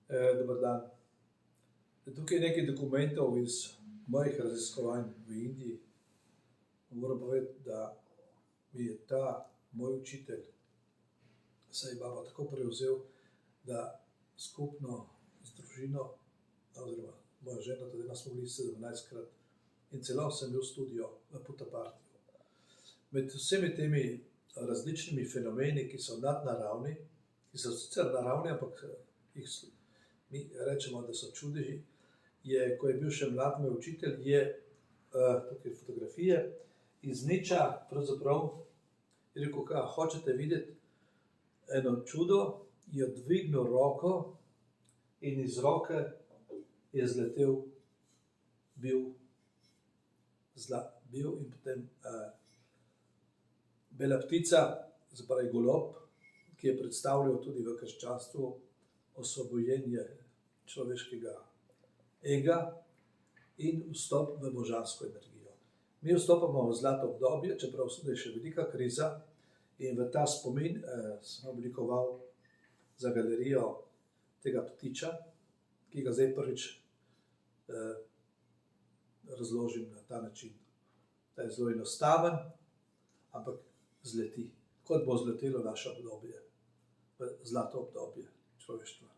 Dober dan. Tukaj je nekaj dokumentov iz mojih raziskovanj v Indiji. Moram povedati, da mi je ta moj učitelj, se je baba tako prevzel, da skupno z družino, oziroma moja žena, tudi nas smo bili 17-krat in celo sem bil studio v Puttapartiju. Med vsemi temi različnimi fenomeni, ki so nadnaravni, ki so sicer naravni, ampak jih mi rečemo, da so čudeži, ko je bil še mlad moj učitelj, je tukaj fotografije, iz niča pravzaprav je rekel, kaj hočete videti eno čudo, je dvignil roko in iz roke je zletel bil in potem bela ptica, se pravi golob, ki je predstavljal tudi v krščanstvu osvobojenje človeškega ega in vstop v božansko energijo. Mi vstopamo v zlato obdobje, čeprav je še velika kriza, in v ta spomin sem oblikoval za galerijo tega ptiča, ki ga zdaj prvič razložim na ta način. Ta je zelo enostaven, ampak zleti, kot bo zletelo naše obdobje, zlato obdobje človeštva.